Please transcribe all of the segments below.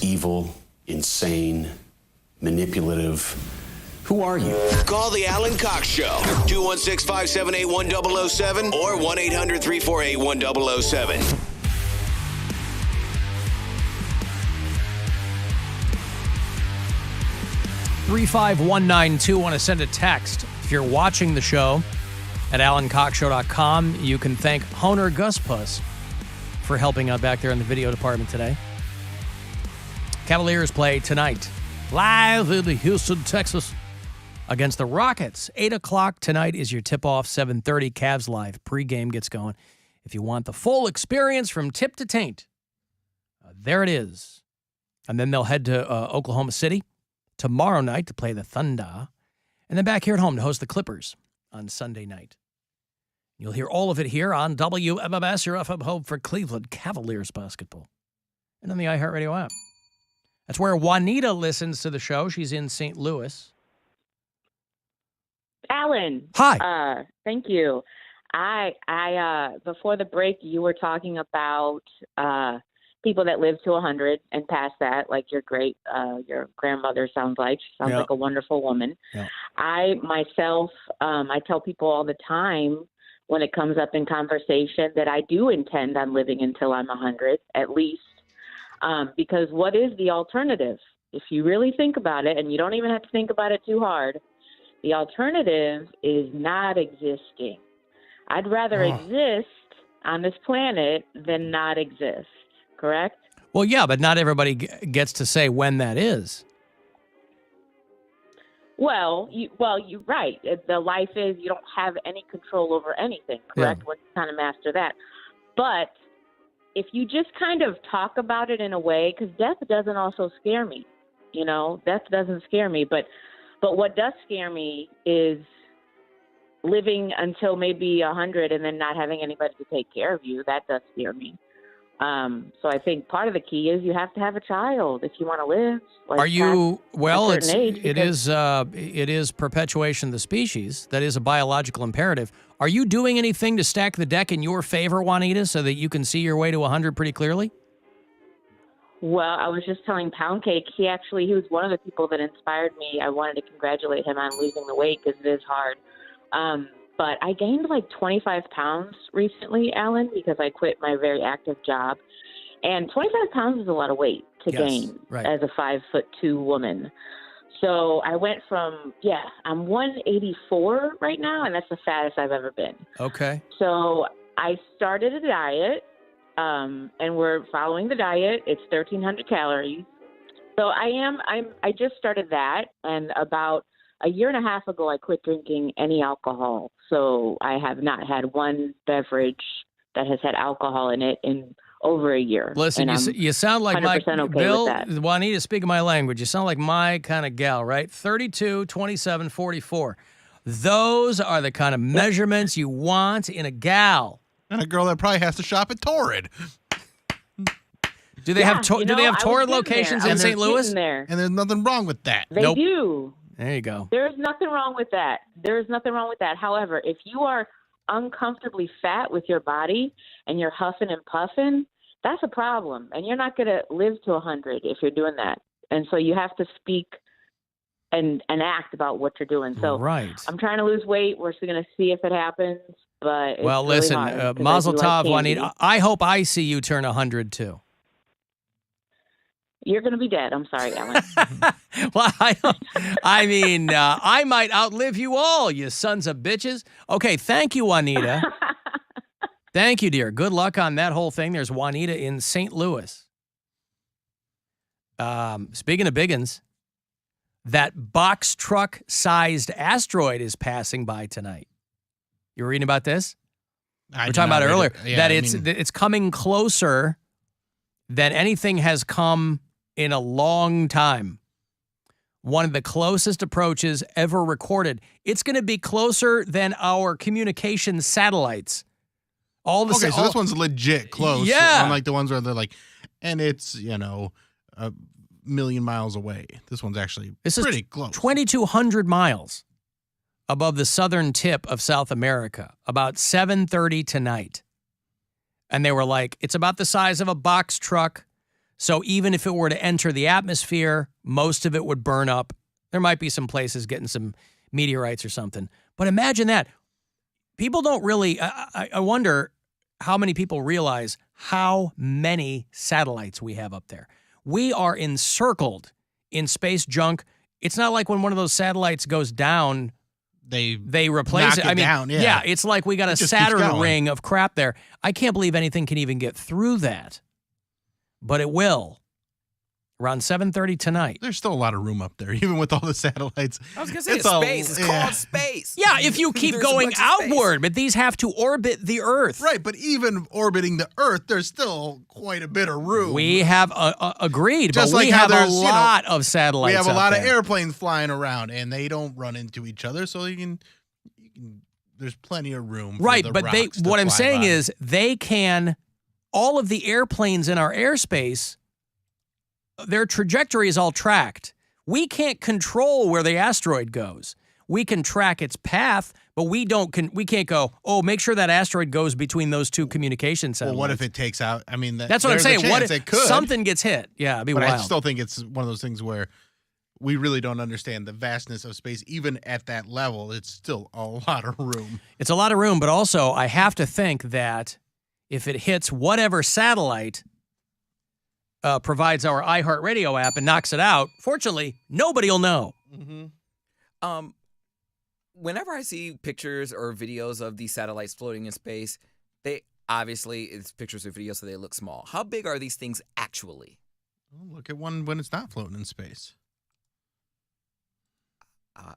evil, insane, manipulative. Who are you? Call the Alan Cox Show. 216-578-1007 or 1-800-348-1007. $35192. Want to send a text. If you're watching the show at AlanCoxShow.com, you can thank Honer Guspuss for helping out back there in the video department today. Cavaliers play tonight, live in Houston, Texas, against the Rockets. 8 o'clock tonight is your tip-off. 7:30 Cavs Live. Pre-game gets going. If you want the full experience from tip to taint, there it is. And then they'll head to Oklahoma City tomorrow night to play the Thunder, and then back here at home to host the Clippers on Sunday night. You'll hear all of it here on WMMS, your FM home for Cleveland Cavaliers basketball, and on the iHeartRadio app. That's where Juanita listens to the show. She's in St. Louis. Alan. Hi. Thank you. I before the break, you were talking about people that live to 100 and past that, like your grandmother sounds like. She sounds like a wonderful woman. Yeah. I myself, I tell people all the time when it comes up in conversation that I do intend on living until I'm 100 at least, because what is the alternative? If you really think about it, and you don't even have to think about it too hard, the alternative is not existing. I'd rather exist on this planet than not exist. Correct? Well, yeah, but not everybody gets to say when that is. Well, you're right. The life is you don't have any control over anything, correct? Yeah. Once you kind of master that. But if you just kind of talk about it in a way, because death doesn't also scare me, death doesn't scare me. But what does scare me is living until maybe 100 and then not having anybody to take care of you. That does scare me. So I think part of the key is you have to have a child if you want to live. Are you? Well, it is perpetuation of the species. That is a biological imperative. Are you doing anything to stack the deck in your favor, Juanita, so that you can see your way to 100 pretty clearly? Well, I was just telling Poundcake, he was one of the people that inspired me. I wanted to congratulate him on losing the weight because it is hard. But I gained like 25 pounds recently, Alan, because I quit my very active job. And 25 pounds is a lot of weight to gain as a 5'2" woman. So I went from, I'm 184 right now, and that's the fattest I've ever been. Okay. So I started a diet, and we're following the diet. It's 1,300 calories. So I just started that, and about a year and a half ago, I quit drinking any alcohol. So I have not had one beverage that has had alcohol in it in over a year. Listen, you sound like my Bill, Juanita, speaking my language, you sound like my kind of gal, right? 32, 27, 44. Those are the kind of measurements you want in a gal. And a girl that probably has to shop at Torrid. Do they have Torrid locations in St. Louis? And there's nothing wrong with that. They do. There you go. There's nothing wrong with that. However, if you are uncomfortably fat with your body and you're huffing and puffing, that's a problem. And you're not going to live to 100 if you're doing that. And so you have to speak and act about what you're doing. So I'm trying to lose weight. We're still going to see if it happens. But it's really hard, Mazel tov, Juanita. I hope I see you turn 100 too. You're going to be dead. I'm sorry, Alan. Well, I might outlive you all, you sons of bitches. Okay, thank you, Juanita. Thank you, dear. Good luck on that whole thing. There's Juanita in St. Louis. Speaking of biggins, that box truck-sized asteroid is passing by tonight. You were reading about this? We were talking about it earlier. It's coming closer than anything has come in a long time. One of the closest approaches ever recorded. It's going to be closer than our communication satellites. So this one's legit close. Yeah. Unlike the ones where they're like, and it's, a million miles away. This one's actually pretty close. 2,200 miles above the southern tip of South America, about 7:30 tonight. And they were like, it's about the size of a box truck, So even if it were to enter the atmosphere, most of it would burn up. There might be some places getting some meteorites or something. But imagine that. People don't really, I wonder how many people realize how many satellites we have up there. We are encircled in space junk. It's not like when one of those satellites goes down, they replace it. I mean, down, yeah, it's like we got a Saturn ring of crap there. I can't believe anything can even get through that. But it will. Around 7:30 tonight. There's still a lot of room up there, even with all the satellites. I was going to say it's space. It's called space. Yeah, if you keep going outward, but these have to orbit the Earth. Right, but even orbiting the Earth, there's still quite a bit of room. We have agreed, Just but like we how have a there's, lot of satellites. We have a lot there. of airplanes flying around, and they don't run into each other, so you can there's plenty of room. Right, for the but rocks to what I'm fly saying by. is they can. All of the airplanes in our airspace, their trajectory is all tracked. We can't control where the asteroid goes. We can track its path, but we can't go, oh, make sure that asteroid goes between those two communication satellites. Well, what if it takes out? I mean, that's what I'm saying. What if it could? Something gets hit? Yeah, it'd be but wild. I still think it's one of those things where we really don't understand the vastness of space. Even at that level, it's still a lot of room. It's a lot of room, but also I have to think that if it hits whatever satellite provides our iHeartRadio app and knocks it out, fortunately, nobody will know. Mm-hmm. Whenever I see pictures or videos of these satellites floating in space, they obviously, it's pictures or videos, so they look small. How big are these things actually? Well, look at one when it's not floating in space.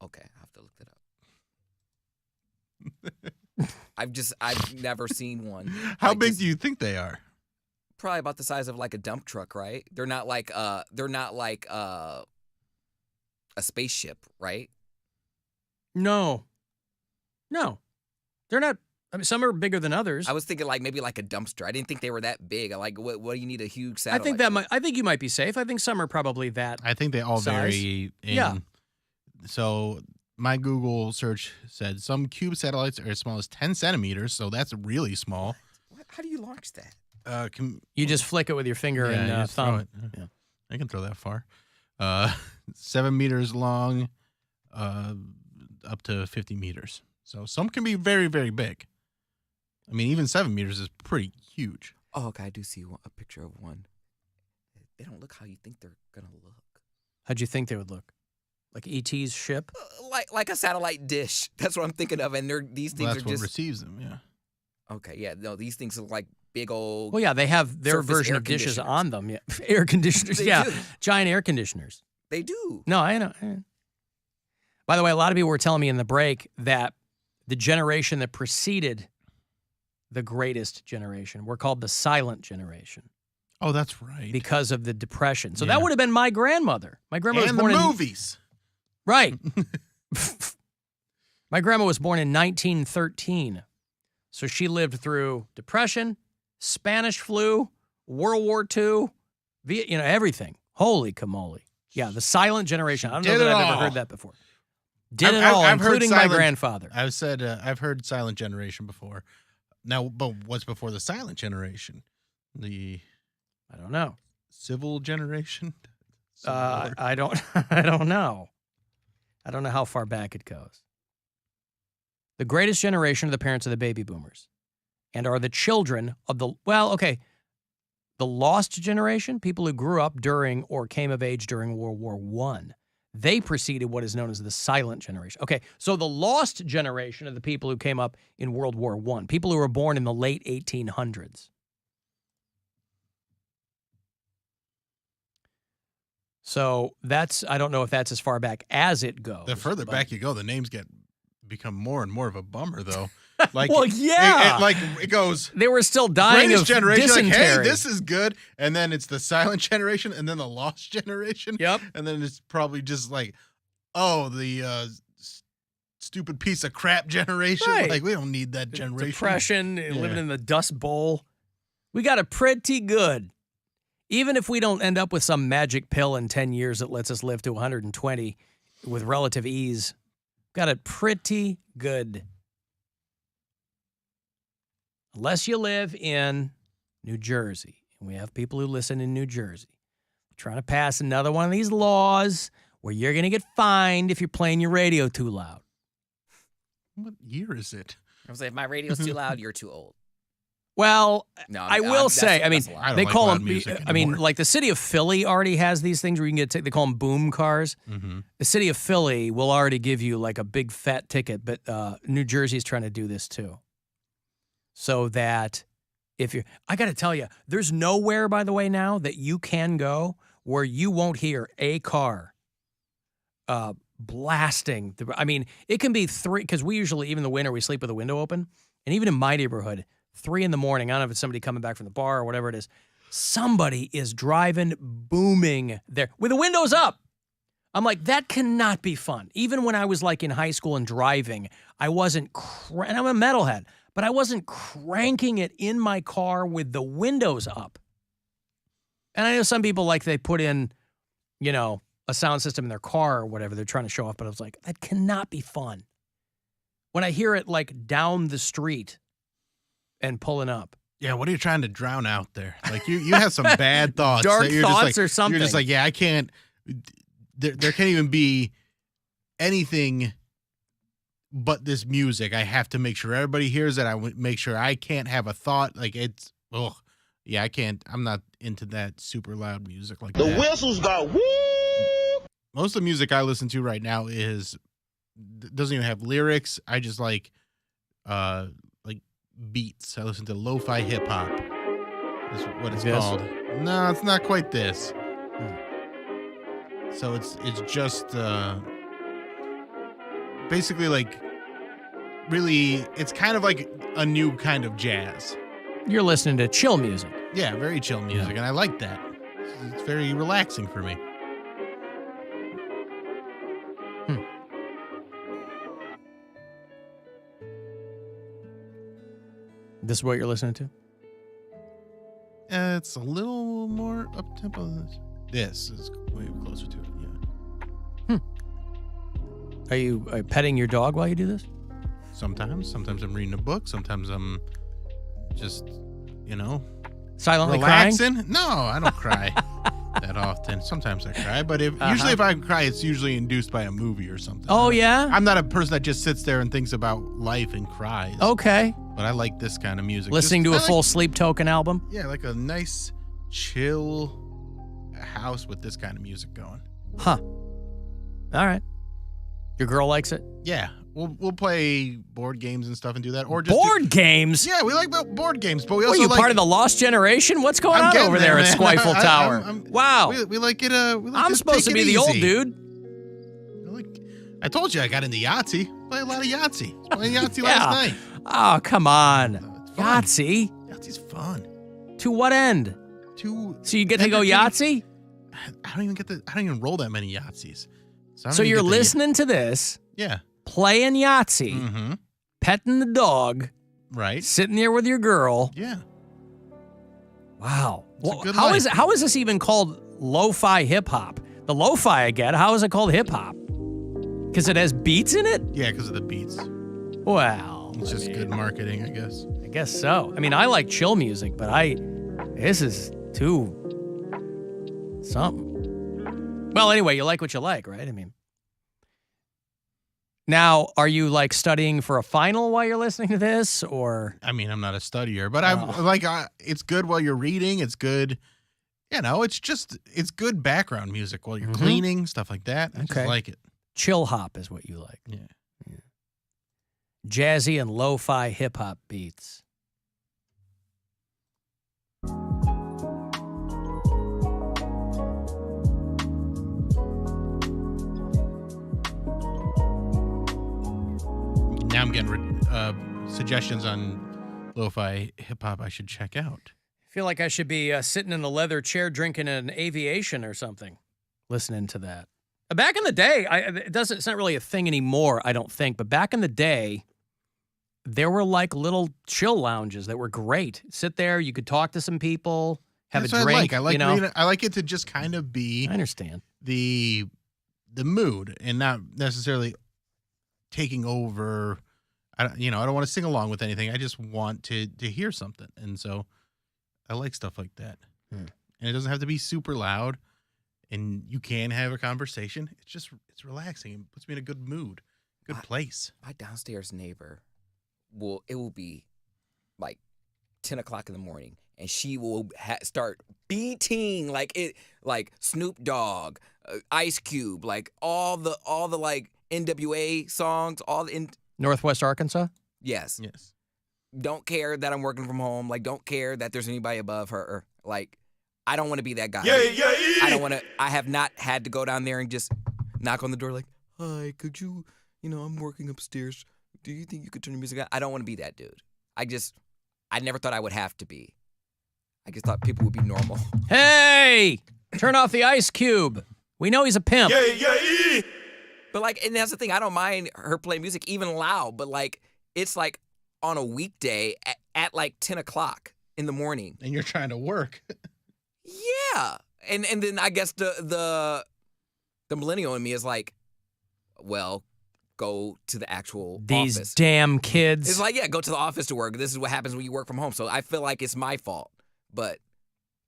Okay, I have to look that up. I've never seen one. How big do you think they are? Probably about the size of like a dump truck, right? They're not like a spaceship, right? No. They're not. I mean, some are bigger than others. I was thinking like maybe like a dumpster. I didn't think they were that big. Like, what do you need a huge satellite? I think you might be safe. I think some are probably that. I think they all size. vary. Yeah. So my Google search said some cube satellites are as small as 10 centimeters, so that's really small. How do you launch that? You just flick it with your finger you and just throw thumb. it. Yeah. I can throw that far. 7 meters long, up to 50 meters. So some can be very, very big. I mean, even 7 meters is pretty huge. Oh, okay. I do see a picture of one. They don't look how you think they're gonna look. How'd you think they would look? Like E.T.'s ship? Like a satellite dish. That's what I'm thinking of. And these things That's are what just receives them. Yeah. Okay. Yeah. No, these things look like big old. Well, yeah, they have their surface version air of dishes conditioners. on them. Yeah, air conditioners. They Yeah, do. giant air conditioners. They do. No, I know. By the way, a lot of people were telling me in the break that the generation that preceded the greatest generation were called the silent generation. Oh, that's right. Because of the Depression. So Yeah. that would have been my grandmother. My grandmother and was born the in movies. Right. My grandma was born in 1913. So she lived through Depression, Spanish flu, World War II, everything. Holy camole. Yeah, the silent generation. I don't know that I've ever heard that before. Did it all, including my grandfather. I've heard silent generation before. Now, but what's before the silent generation? I don't know. Civil generation? I don't know. I don't know how far back it goes. The greatest generation are the parents of the baby boomers and are the children of the lost generation, people who grew up during or came of age during World War I. They preceded what is known as the silent generation. Okay, so the lost generation are the people who came up in World War I, people who were born in the late 1800s. So I don't know if that's as far back as it goes. The further back you go, the names become more and more of a bummer, though. Like, well, yeah. It goes. They were still dying of generation, dysentery. like, hey, this is good. And then it's the silent generation, and then the lost generation. Yep. And then it's probably just like, oh, the stupid piece of crap generation. Right. Like, we don't need that generation. Depression, living in the Dust Bowl. We got it pretty good. Even if we don't end up with some magic pill in 10 years that lets us live to 120 with relative ease, got it pretty good. Unless you live in New Jersey, and we have people who listen in New Jersey, they're trying to pass another one of these laws where you're going to get fined if you're playing your radio too loud. What year is it? I was like, if my radio's too loud, you're too old. Well, No, I will say, I mean, that's a lie. I don't they like call loud them, music I mean, anymore. like the city of Philly already has these things where you can get, they call them boom cars. Mm-hmm. The city of Philly will already give you like a big fat ticket, but New Jersey's trying to do this too. So that if you're, I got to tell you, there's nowhere, by the way, now that you can go where you won't hear a car blasting. I mean, it can be 3, because we usually, even in the winter, we sleep with the window open. And even in my neighborhood, 3 a.m, I don't know if it's somebody coming back from the bar or whatever it is, somebody is driving, booming there with the windows up. I'm like, that cannot be fun. Even when I was like in high school and driving, I wasn't, and I'm a metalhead, but I wasn't cranking it in my car with the windows up. And I know some people, like, they put in, you know, a sound system in their car or whatever they're trying to show off, but I was like, that cannot be fun. When I hear it like down the street and pulling up. Yeah, what are you trying to drown out there? Like you have some bad thoughts. Dark that you're thoughts just like, or something. You're just like, yeah, I can't. There can't even be anything but this music. I have to make sure everybody hears it. Make sure I can't have a thought. Like it's, oh, yeah, I can't. I'm not into that super loud music like that. The whistles go woo. Most of the music I listen to right now doesn't even have lyrics. I just like beats. I listen to LoFi Hip Hop. Is what it's called. No, it's not quite this. So it's just basically like really, it's kind of like a new kind of jazz. You're listening to chill music. Yeah, very chill music, and I like that. It's very relaxing for me. This is what you're listening to? It's a little more up tempo than this. This is way closer to it. Yeah. Are you petting your dog while you do this? Sometimes I'm reading a book. Sometimes I'm just, Silently relaxing. crying? No, I don't cry that often. Sometimes I cry, but usually if I cry, it's usually induced by a movie or something. Oh, yeah? I'm not a person that just sits there and thinks about life and cries. Okay. But I like this kind of music. Listening to a full Sleep Token album? Yeah, like a nice, chill house with this kind of music going. Huh. All right. Your girl likes it? Yeah, we'll play board games and stuff and do that, or just board games? Yeah, we like board games, but we What, also are you like. part of the Lost Generation? What's going on over there at man. Squifle Tower? Wow, Wow. we like it. I'm supposed to be the old dude. I told you I got into Yahtzee. Play a lot of Yahtzee. I was playing Yahtzee Yeah. last night. Oh, come on. It's fun. Yahtzee? Yahtzee's fun. To what end? So you get to go Yahtzee? I don't even roll that many Yahtzees. I don't So even you're get to- listening to this, Yeah. playing Yahtzee, Mm-hmm. petting the dog, Right. sitting there with your girl. Yeah. Wow. It's a good how life. is this even called lo-fi hip hop? The lo-fi I get. How is it called hip hop? Because it has beats in it? Yeah, because of the beats. Well, It's just good marketing, I guess. I guess so. I mean, I like chill music, but this is too something. Well, anyway, you like what you like, right? I mean, now, are you like studying for a final while you're listening to this, or? I mean, I'm not a studier, but I'm like, it's good while you're reading. It's good, it's good background music while you're cleaning, stuff like that. I just like it. Chill hop is what you like. Yeah. Jazzy and lo-fi hip hop beats. Now I'm getting suggestions on lo-fi hip hop I should check out. I feel like I should be sitting in a leather chair drinking an aviation or something, listening to that. Back in the day, it's not really a thing anymore, I don't think, but back in the day, there were like little chill lounges that were great. Sit there, you could talk to some people, have That's a what drink. I like. reading. I like it to just kind of be I understand. the mood and not necessarily taking over. I don't want to sing along with anything. I just want to hear something, and so I like stuff like that. And it doesn't have to be super loud, and you can have a conversation. It's relaxing. It puts me in a good mood, good place. My downstairs neighbor will be like 10 o'clock in the morning, and she will start beating like Snoop Dogg, Ice Cube, like all the like NWA songs, Northwest Arkansas? Yes. Yes. Don't care that I'm working from home. Like, don't care that there's anybody above her. Like, I don't want to be that guy. I don't want to. I have not had to go down there and just knock on the door like, hi, could you, I'm working upstairs. Do you think you could turn the music on? I don't want to be that dude. I never thought I would have to be. I just thought people would be normal. Hey, turn off the Ice Cube. We know he's a pimp. But like, and that's the thing. I don't mind her playing music even loud, but like, it's like on a weekday at like 10 o'clock in the morning. And you're trying to work. Yeah. And then I guess the millennial in me is like, well, go to the actual These office. damn kids. It's like, yeah, go to the office to work. This is what happens when you work from home. So I feel like it's my fault. But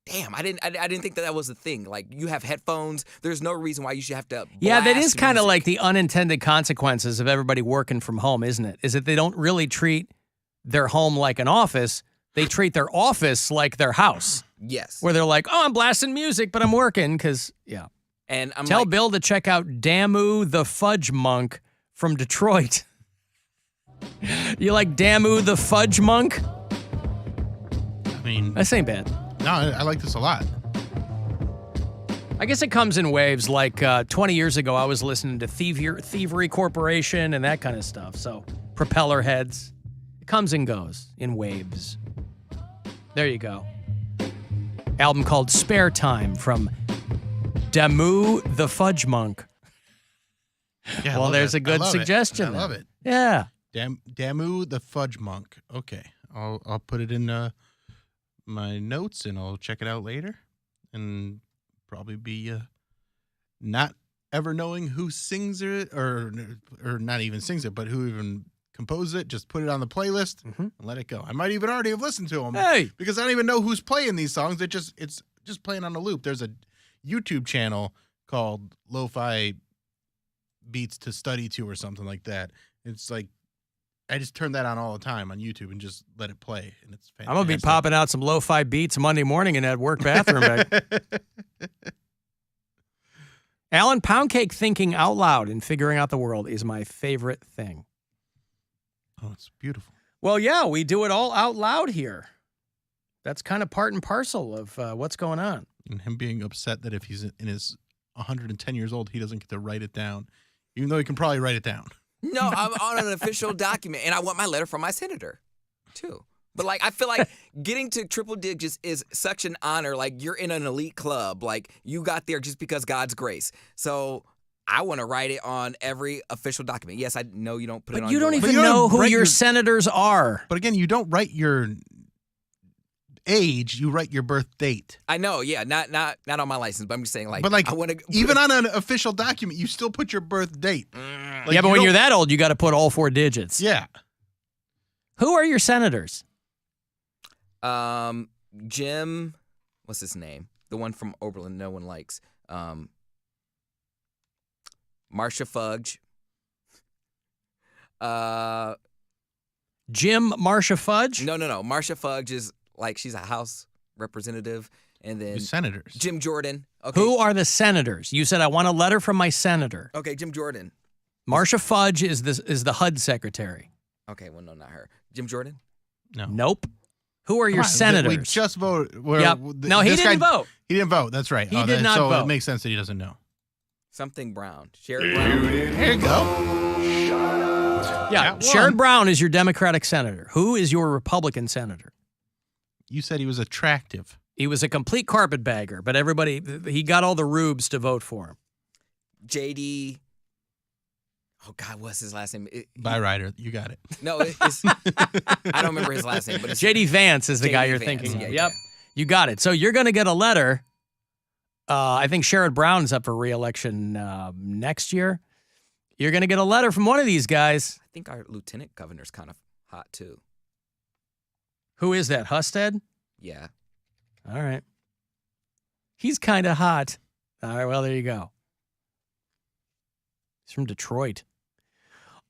damn, I didn't think that was a thing. Like, you have headphones. There's no reason why you should have to Yeah, that blast is kind of music. like the unintended consequences of everybody working from home, isn't it? Is that they don't really treat their home like an office. They treat their office like their house. Yes. Where they're like, oh, I'm blasting music, but I'm working because, yeah. And I'm Tell like, Bill to check out Damu the Fudge Monk from Detroit. You like Damu the Fudge Monk? I mean, That ain't bad. no, I like this a lot. I guess it comes in waves. Like 20 years ago, I was listening to Thievery Corporation and that kind of stuff. So propeller heads. It comes and goes in waves. There you go. Album called Spare Time from Damu the Fudge Monk. Yeah, I Well, love there's it. a good I love it. suggestion I then. love it. Yeah. Damu the Fudge Monk. Okay, I'll put it in my notes and I'll check it out later, and probably be not ever knowing who sings it or not even sings it, but who even composed it. Just put it on the playlist and let it go. I might even already have listened to them. Hey. Because I don't even know who's playing these songs. It's just playing on a loop. There's a YouTube channel called LoFi Beats to Study to or something like that. It's like, I just turn that on all the time on YouTube and just let it play, and it's fantastic. I'm going to be popping out some lo-fi beats Monday morning in that work bathroom. Alan, Poundcake thinking out loud and figuring out the world is my favorite thing. Oh, it's beautiful. Well, yeah, we do it all out loud here. That's kind of part and parcel of what's going on. And him being upset that if he's in his 110 years old, he doesn't get to write it down, even though he can probably write it down. no, I'm on an official document, and I want my letter from my senator, too. But, like, I feel like getting to triple digits is such an honor. Like, you're in an elite club. Like, you got there just because God's grace. So I want to write it on every official document. Yes, I know you don't put it on. But you don't your even you don't know who write your your- senators are. But again, you don't write your age, you write your birth date. I know, yeah, not on my license, but I'm just saying, like, But like, I want to even on an official document, you still put your birth date. Like, Yeah, but you when don't- you're that old, you got to put all 4 digits. Yeah. Who are your senators? Jim, what's his name? The one from Oberlin no one likes. Marcia Fudge. Jim Marcia Fudge? No. Marcia Fudge is like, she's a House representative. And then The senators. Jim Jordan. Okay. Who are the senators? You said I want a letter from my senator. Okay, Jim Jordan. Marcia Fudge is the HUD secretary. Okay, well, no, not her. Jim Jordan? No. Nope. Who are Come your on, senators? We just voted. Well, Yep. No, he this didn't guy- vote. He didn't vote. That's right. He did not so vote. it makes sense that he doesn't know. Something Brown. Sherrod Brown. There you go. Yeah, Got Sherrod one. Brown is your Democratic senator. Who is your Republican senator? You said he was attractive. He was a complete carpetbagger, but he got all the rubes to vote for him. JD. Oh, God, what's his last name? Byrider. You got it. No, it's. I don't remember his last name, but it's. J.D. Vance is the guy J.D. you're Vance, thinking of. yeah, Yep. You got it. So you're going to get a letter. I think Sherrod Brown's up for re-election next year. You're going to get a letter from one of these guys. I think our lieutenant governor's kind of hot, too. Who is that, Husted? Yeah. All right. He's kind of hot. All right, well, there you go. He's from Detroit.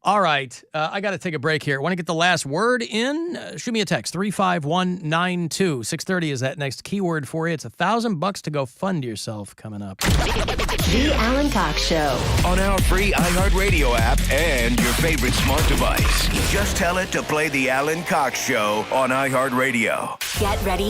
All right, I got to take a break here. Want to get the last word in? Shoot me a text, 35192. 6:30 is that next keyword for you. It's $1,000 to go fund yourself coming up. The Alan Cox Show. On our free iHeartRadio app and your favorite smart device. Just tell it to play the Alan Cox Show on iHeartRadio. Get ready